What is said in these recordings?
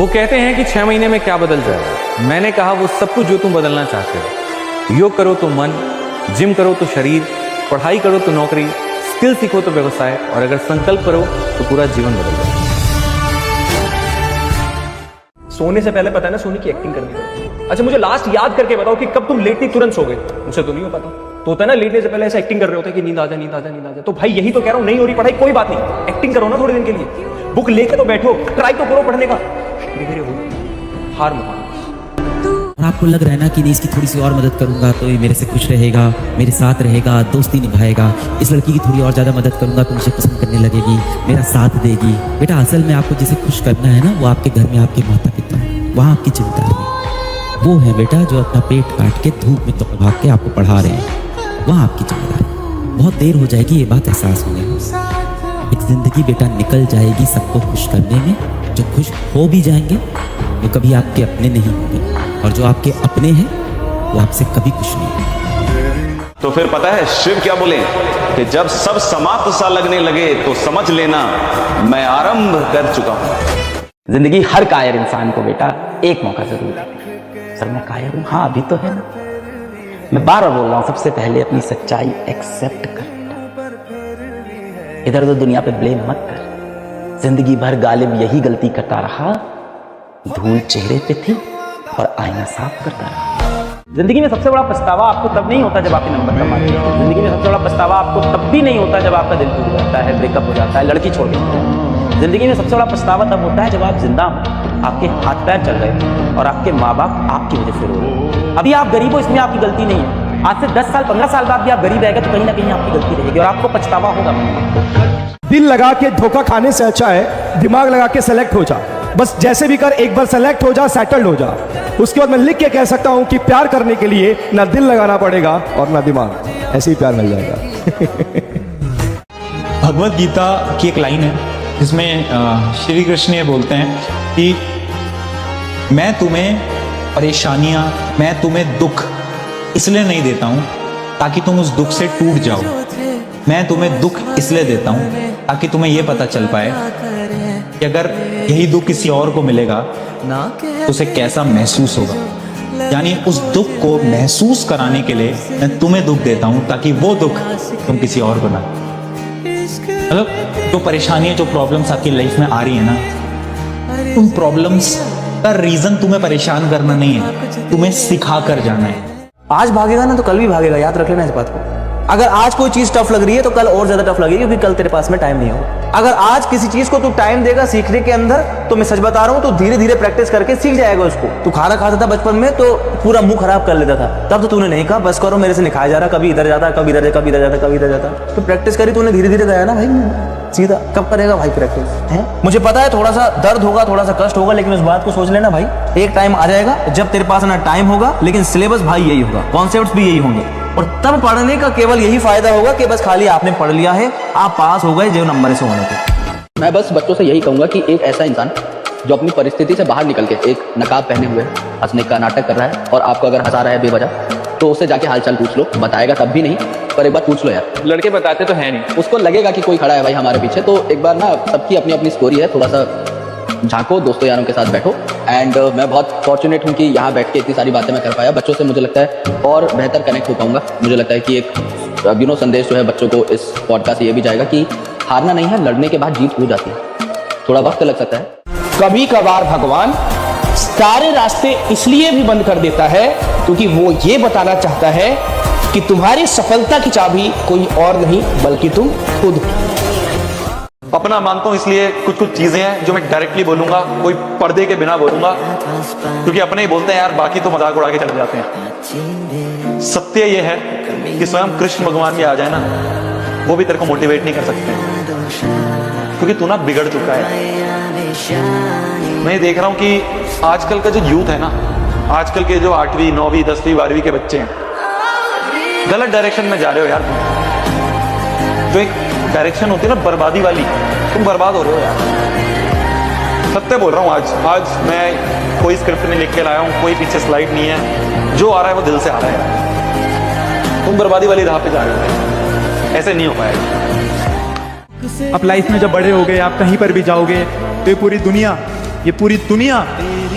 वो कहते हैं कि 6 महीने में क्या बदल जाएगा। मैंने कहा वो सब कुछ जो तुम बदलना चाहते हो। योग करो तो मन, जिम करो तो शरीर, पढ़ाई करो तो नौकरी, स्किल सीखो तो व्यवसाय, और अगर संकल्प करो तो पूरा जीवन बदल जाए। सोने से पहले पता है ना सोने की एक्टिंग करनी है। अच्छा मुझे लास्ट याद करके बताओ कि कब तुम लेटती तुरंत सो गए। मुझसे तो नहीं हो पाता। तो होता है ना लेटने से पहले ऐसा एक्टिंग कर रहे होते हैं कि नींद आ जा नींद आ जा नींद आ जा। तो भाई यही तो कह रहा हूं, नहीं हो रही पढ़ाई कोई बात नहीं, एक्टिंग करो ना थोड़े दिन के लिए। बुक लेके तो बैठो, ट्राई तो करो पढ़ने का, धीरे धीरे हो, हार मत मानो। और आपको लग रहा है ना कि नहीं इसकी थोड़ी सी और मदद करूंगा तो ये मेरे से खुश रहेगा, मेरे साथ रहेगा, दोस्ती निभाएगा, इस लड़की की थोड़ी और ज़्यादा मदद करूंगा तो मुझे पसंद करने लगेगी, मेरा साथ देगी। बेटा असल में आपको जिसे खुश करना है ना वो आपके घर में आपके माता पिता हैं, वहाँ आपकी जिम्मेदारी है। वो है बेटा जो अपना पेट काट के धूप में तो भाग के आपको पढ़ा रहे हैं, वहाँ आपकी जिम्मेदारी। बहुत देर हो जाएगी ये बात एहसास होने में। एक जिंदगी बेटा निकल जाएगी सबको खुश करने में। जो खुश हो भी जाएंगे वो कभी आपके अपने नहीं होंगे, और जो आपके अपने हैं वो आपसे कभी खुश नहीं होंगे। तो फिर पता है शिव क्या बोले कि जब सब समाप्त सा लगने लगे तो समझ लेना मैं आरंभ कर चुका हूं। जिंदगी हर कायर इंसान को बेटा एक मौका जरूर देती है। सर मैं कायर हूं, हाँ अभी तो है ना। मैं बार बार बोल रहा हूं, सबसे पहले अपनी सच्चाई एक्सेप्ट कर बेटा। इधर उधर दुनिया पे ब्लेम मत कर। जिंदगी भर गालिब यही गलती करता रहा, धूल चेहरे पे थी और आईना साफ करता रहा। जिंदगी में सबसे बड़ा पछतावा आपको तब नहीं होता जब आपके नंबर कम आते हैं। जिंदगी में सबसे बड़ा पछतावा आपको तब भी नहीं होता जब आपका दिल टूट जाता है, ब्रेकअप हो जाता है, लड़की छोड़ देती है। जिंदगी में सबसे बड़ा पछतावा तब होता है जब आप जिंदा हो, आपके हाथ पैर चल रहे और आपके माँ बाप आपकी वजह से रो रहे हैं। अभी आप गरीब हो, इसमें आपकी गलती नहीं है। आज से 10 साल 15 साल बाद भी आप गरीब रहेंगे तो कहीं ना कहीं आपकी गलती रहेगी और आपको पछतावा होगा। दिल लगा के धोखा खाने से अच्छा है दिमाग लगा के सेलेक्ट हो जा। बस जैसे भी कर एक बार सेलेक्ट हो जा, सेटल्ड हो जा। उसके बाद मैं लिख के कह सकता हूं कि प्यार करने के लिए ना दिल लगाना पड़ेगा और ना दिमाग, ऐसे ही प्यार मिल जाएगा। भगवत गीता की एक लाइन है जिसमें श्री कृष्ण ये बोलते हैं कि मैं तुम्हें परेशानियां, मैं तुम्हें दुख इसलिए नहीं देता हूं ताकि तुम उस दुख से टूट जाओ। मैं तुम्हें दुख इसलिए देता हूं ताकि तुम्हें यह पता चल पाए कि अगर यही दुख किसी और को मिलेगा तो उसे कैसा महसूस होगा। यानी उस दुख को महसूस कराने के लिए मैं तुम्हें दुख देता हूं ताकि वो दुख तुम किसी और को ना। मतलब जो परेशानियां, जो प्रॉब्लम्स आपकी लाइफ में आ रही है ना, उन प्रॉब्लम्स का रीजन तुम्हें परेशान करना नहीं है, तुम्हें सिखा कर जाना है। आज भागेगा ना तो कल भी भागेगा, याद रख लेना इस बात को। अगर आज कोई चीज टफ लग रही है तो कल और ज्यादा टफ लगेगी, क्योंकि कल तेरे पास में टाइम नहीं होगा। अगर आज किसी चीज को तू टाइम देगा सीखने के अंदर, तो मैं सच बता रहा हूं, तो धीरे धीरे प्रैक्टिस करके सीख जाएगा उसको। तू खाना खाता था बचपन में तो पूरा मुंह खराब कर लेता था, तब तो तूने नहीं कहा बस करो मेरे से नहीं खाया जा रहा, कभी इधर जाता, कभी इधर जाता, कभी इधर जाता, कभी इधर जाता। तो प्रैक्टिस करी तूने, धीरे धीरे गया ना भाई सीधा। कब करेगा भाई प्रैक्टिस है? मुझे पता है थोड़ा सा दर्द होगा, थोड़ा सा कष्ट होगा, लेकिन उस बात को सोच लेना भाई, एक टाइम आ जाएगा जब तेरे पास ना टाइम होगा, लेकिन सिलेबस भाई यही होगा, कॉन्सेप्ट्स भी यही होंगे, और तब पढ़ने का केवल यही फायदा होगा कि बस खाली आपने पढ़ लिया है, आप पास हो गए जो नंबर से होने के। मैं बस बच्चों से यही कहूंगा कि एक ऐसा इंसान जो अपनी परिस्थिति से बाहर निकल के एक नकाब पहने हुए हंसने का नाटक कर रहा है और आपको अगर हंसा रहा है बेवजह, तो उससे जाके हालचाल पूछ लो। बताएगा तब भी नहीं, पर एक बार पूछ लो यार। लड़के बताते तो है नहीं, उसको लगेगा कि कोई खड़ा है भाई हमारे पीछे। तो एक बार ना, सबकी अपनी अपनी स्टोरी है, थोड़ा सा झांको, दोस्तों यारों के साथ बैठो। एंड मैं बहुत फॉर्चुनेट हूँ कि यहाँ बैठ के इतनी सारी बातें मैं कर पाया। बच्चों से मुझे लगता है और बेहतर कनेक्ट हो पाऊंगा। मुझे लगता है कि एक संदेश जो है बच्चों को इस पॉडकास्ट से ये भी जाएगा कि हारना नहीं है, लड़ने के बाद जीत हो जाती है, थोड़ा वक्त लग सकता है। कभी कभार भगवान सारे रास्ते इसलिए भी बंद कर देता है क्योंकि वो ये बताना चाहता है कि तुम्हारी सफलता की चाबी कोई और नहीं बल्कि तुम खुद। अपना मानता हूं, इसलिए कुछ कुछ चीजें हैं जो मैं डायरेक्टली बोलूंगा, कोई पर्दे के बिना बोलूंगा, क्योंकि अपने ही बोलते हैं यार, बाकी तो मजाक उड़ा के चले जाते हैं। सत्य ये है कि स्वयं कृष्ण भगवान भी आ जाए ना, वो भी तेरे को मोटिवेट नहीं कर सकते, क्योंकि तू ना बिगड़ चुका है। मैं देख रहा हूं कि आजकल का जो यूथ है ना, आजकल के जो 8वीं 9वीं 10वीं 12वीं के बच्चे हैं, गलत डायरेक्शन में जा रहे हो यार। जो एक डायरेक्शन होती है ना बर्बादी वाली, तुम बर्बाद हो रहे हो यार। सत्य बोल रहा हूँ। आज मैं कोई स्क्रिप्ट नहीं लिख के लाया हूँ, कोई पीछे स्लाइड नहीं है, जो आ रहा है वो दिल से आ रहा है। तुम बर्बादी वाली राह पे जा रहे हो, ऐसे नहीं हो पाएगा। अब लाइफ में जब बड़े हो गए, आप कहीं पर भी जाओगे तो ये पूरी दुनिया ये पूरी दुनिया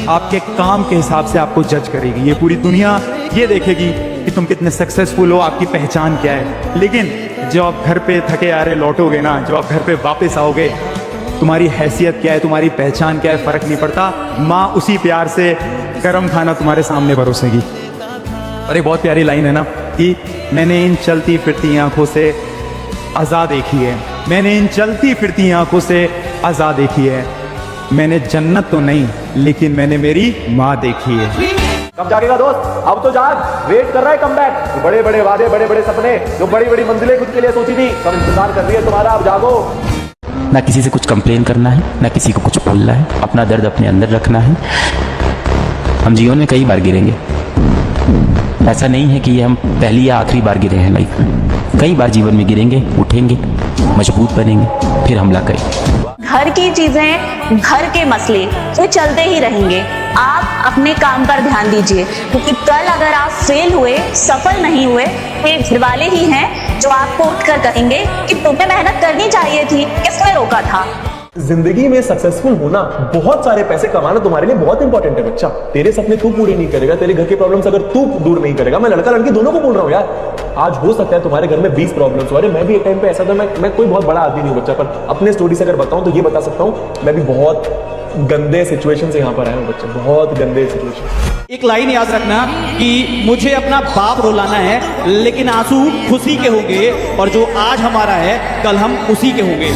आपके काम के हिसाब से आपको जज करेगी। ये पूरी दुनिया ये देखेगी कि तुम कितने सक्सेसफुल हो, आपकी पहचान क्या है। लेकिन जब आप घर पे थके आ रहे लौटोगे ना, जब आप घर पे वापस आओगे, तुम्हारी हैसियत क्या है, तुम्हारी पहचान क्या है, फर्क नहीं पड़ता। माँ उसी प्यार से गर्म खाना तुम्हारे सामने परोसेगी। और एक बहुत प्यारी लाइन है ना कि मैंने इन चलती फिरती आंखों से अज़ा देखी है, मैंने इन चलती फिरती आंखों से अज़ा देखी है। मैंने जन्नत तो नहीं, लेकिन मैंने मेरी माँ देखी है। कब जागेगा दोस्त? अब तो जाग, वेट कर रहा है कमबैक। बड़े बड़े वादे, बड़े बड़े सपने, जो बड़ी बड़ी मंजिलें खुद के लिए सोची थी, सब इंतजार कर रही है तुम्हारा। अब जागो। ना किसी से कुछ कंप्लेन करना है, ना किसी को कुछ बोलना है, अपना दर्द अपने अंदर रखना है। हम जीवन में कई बार गिरेंगे, ऐसा नहीं है कि ये हम पहली या आखिरी बार गिरे हैं लाइफ में। कई बार जीवन में गिरेंगे, उठेंगे, मजबूत बनेंगे, फिर हमला करेंगे। घर की चीजें, घर के मसले वो चलते ही रहेंगे। आप अपने काम पर ध्यान दीजिए, क्योंकि कल अगर आप फेल हुए, सफल नहीं हुए, तो ये घर वाले ही हैं जो आपको उठकर कहेंगे कि तुम्हें मेहनत करनी चाहिए थी, किसने रोका था। जिंदगी में सक्सेसफुल होना, बहुत सारे पैसे कमाना तुम्हारे लिए बहुत इंपॉर्टेंट है बच्चा। तेरे सपने तू पूरे नहीं करेगा, तेरे घर के प्रॉब्लम्स अगर तू दूर नहीं करेगा, मैं लड़का लड़की दोनों को बोल रहा हूँ यार। आज हो सकता है तुम्हारे घर में 20 प्रॉब्लम्स हो रहे, मैं भी एक टाइम पे ऐसा था। मैं कोई बहुत बड़ा आदमी नहीं हूँ बच्चा, पर अपने स्टोरी से अगर बताऊं तो ये बता सकता हूँ, मैं भी बहुत गंदे सिचुएशन से यहाँ पर आया हूँ बच्चा, बहुत गंदे सिचुएशन। एक लाइन याद रखना कि मुझे अपना बाप रुलाना है, लेकिन आंसू खुशी के होंगे, और जो आज हमारा है कल हम उसी के होंगे।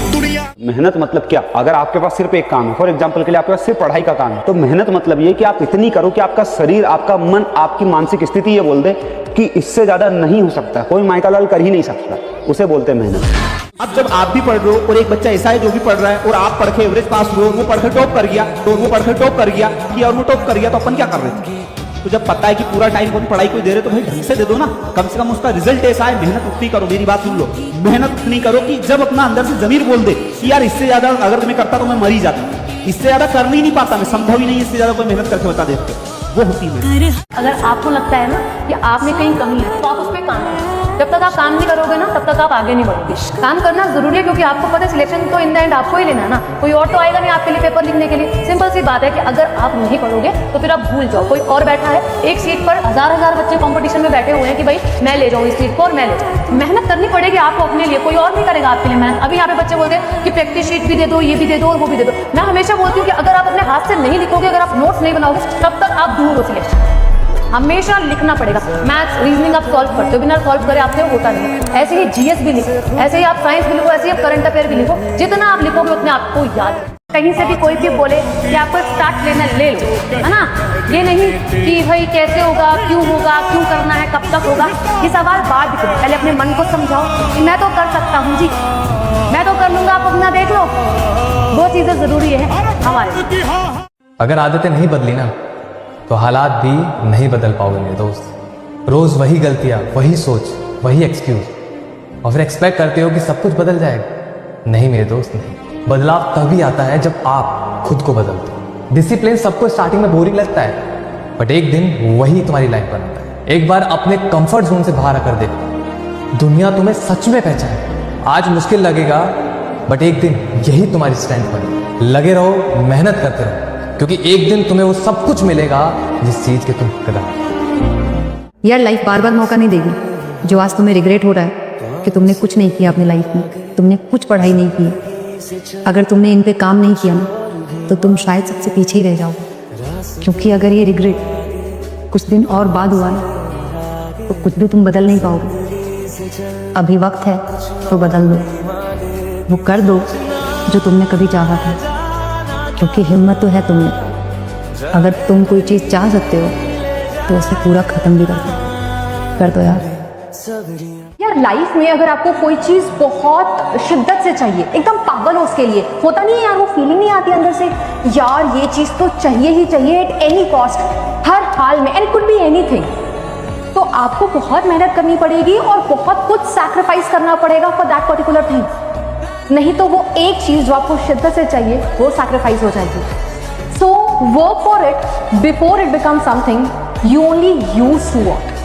मेहनत मतलब क्या? अगर आपके पास सिर्फ एक काम है, फॉर एग्जांपल के लिए आपके पास सिर्फ पढ़ाई का काम है, तो मेहनत मतलब ये कि आप इतनी करो कि आपका शरीर, आपका मन, आपकी मानसिक स्थिति ये बोल दे कि इससे ज्यादा नहीं हो सकता, कोई माइकल लाल कर ही नहीं सकता, उसे बोलते हैं मेहनत। अब जब आप भी पढ़ रहे हो और एक बच्चा ऐसा है जो भी पढ़ रहा है, और आप पढ़ के एवरेज पास हुए, वो पढ़ के टॉप कर गया, तो वो पढ़ के टॉप कर गया कि और वो टॉप कर गया, तो अपन क्या कर रहे थे? तो जब पता है कि पूरा टाइम को पढ़ाई को दे रहे, तो भाई ढंग से दे दो ना, कम से कम उसका रिजल्ट ऐसा है। मेहनत उतनी करो, मेरी बात सुन लो, मेहनत उतनी करो कि जब अपना अंदर से जमीर बोल दे कि यार इससे ज्यादा अगर मैं करता तो मैं मर ही जाता, इससे ज्यादा कर नहीं पाता, मैं संभव ही नहीं इससे ज्यादा कोई मेहनत करके बता देते, वो होती है। अगर आपको लगता है ना कि आप में कहीं कमी है, तो आप उस पर काम करें। जब तक आप काम नहीं करोगे ना, तब तक आप आगे नहीं बढ़ोगे। काम करना जरूरी है, क्योंकि आपको पता है सिलेक्शन तो इन द एंड आपको ही लेना है ना, कोई और तो आएगा नहीं आपके लिए पेपर लिखने के लिए। सिंपल सी बात है कि अगर आप नहीं पढ़ोगे तो फिर आप भूल जाओ, कोई और बैठा है एक सीट पर, हजार बच्चे कंपटीशन में बैठे हुए हैं कि भाई मैं ले जाऊँ इस सीट को और मैं ले जाऊँ। मेहनत करनी पड़ेगी आपको अपने लिए, कोई और नहीं करेगा आपके लिए मेहनत। अभी यहाँ पे बच्चे बोलते हैं कि प्रैक्टिस शीट भी दे दो, ये भी दे दो और वो भी दे दो। मैं हमेशा बोलती हूँ कि अगर आप अपने हाथ से नहीं लिखोगे, अगर आप नोट्स नहीं बनाओगे, तब तक आप दूर हो सिलेक्शन। हमेशा लिखना पड़ेगा। मैथ्स, रीजनिंग आप सॉल्व करते हो, बिना सॉल्व करे आपसे होता नहीं है। ऐसे ही जीएस भी लिखो, ऐसे ही आप साइंस भी लिखो, ऐसे ही आप करंट अफेयर भी लिखो। जितना आप लिखोगे उतने आपको याद है। कहीं से भी कोई भी बोले कि आपको स्टार्ट लेना, ले लो, है ना। ये नहीं कि भाई कैसे होगा, क्यों करना है, कब तक होगा, ये सवाल बाद में। पहले अपने मन को समझाओ कि मैं तो कर सकता हूँ जी, मैं तो कर लूंगा, आप अपना देख लो। वो चीजें जरूरी है हमारे। अगर आदतें नहीं बदली ना, तो हालात भी नहीं बदल पाओगे मेरे दोस्त। रोज वही गलतियां, वही सोच, वही एक्सक्यूज, और फिर एक्सपेक्ट करते हो कि सब कुछ बदल जाएगा। नहीं मेरे दोस्त, नहीं। बदलाव तभी आता है जब आप खुद को बदलते हो। डिसिप्लिन सबको स्टार्टिंग में बोरिंग लगता है, बट एक दिन वही तुम्हारी लाइफ बनाता है। एक बार अपने कंफर्ट जोन से बाहर आकर देखो, दुनिया तुम्हें सच में पहचाने। आज मुश्किल लगेगा, बट एक दिन यही तुम्हारी स्ट्रेंथ बनेगी। लगे रहो, मेहनत करते रहो, क्योंकि एक दिन तुम्हें वो सब कुछ मिलेगा जिस चीज के तुम कदर। यार लाइफ बार बार मौका नहीं देगी। जो आज तुम्हें रिग्रेट हो रहा है कि तुमने कुछ नहीं किया अपनी लाइफ में, तुमने कुछ पढ़ाई नहीं की, अगर तुमने इन पे काम नहीं किया ना, तो तुम शायद सबसे पीछे ही रह जाओगे। क्योंकि अगर ये रिग्रेट कुछ दिन और बाद हुआ ना, तो कुछ भी तुम बदल नहीं पाओगे। अभी वक्त है तो बदल दो, वो कर दो जो तुमने कभी चाहा था, क्योंकि हिम्मत तो है तुम्हें। अगर तुम कोई चीज़ चाह सकते हो तो उसे पूरा खत्म भी कर दो यार। लाइफ में अगर आपको कोई चीज़ बहुत शिद्दत से चाहिए, एकदम पागल हो उसके लिए, होता नहीं है यार, वो फीलिंग नहीं आती अंदर से, यार ये चीज़ तो चाहिए ही चाहिए एट एनी कॉस्ट, हर हाल में, एंड कुड बी एनीथिंग। तो आपको बहुत मेहनत करनी पड़ेगी और बहुत कुछ सैक्रिफाइस करना पड़ेगा फॉर दैट पर्टिकुलर थिंग। नहीं तो वो एक चीज जो आपको शिद्दत से चाहिए वो सैक्रिफाइस हो जाएगी। So work for it before it become something you only use to what.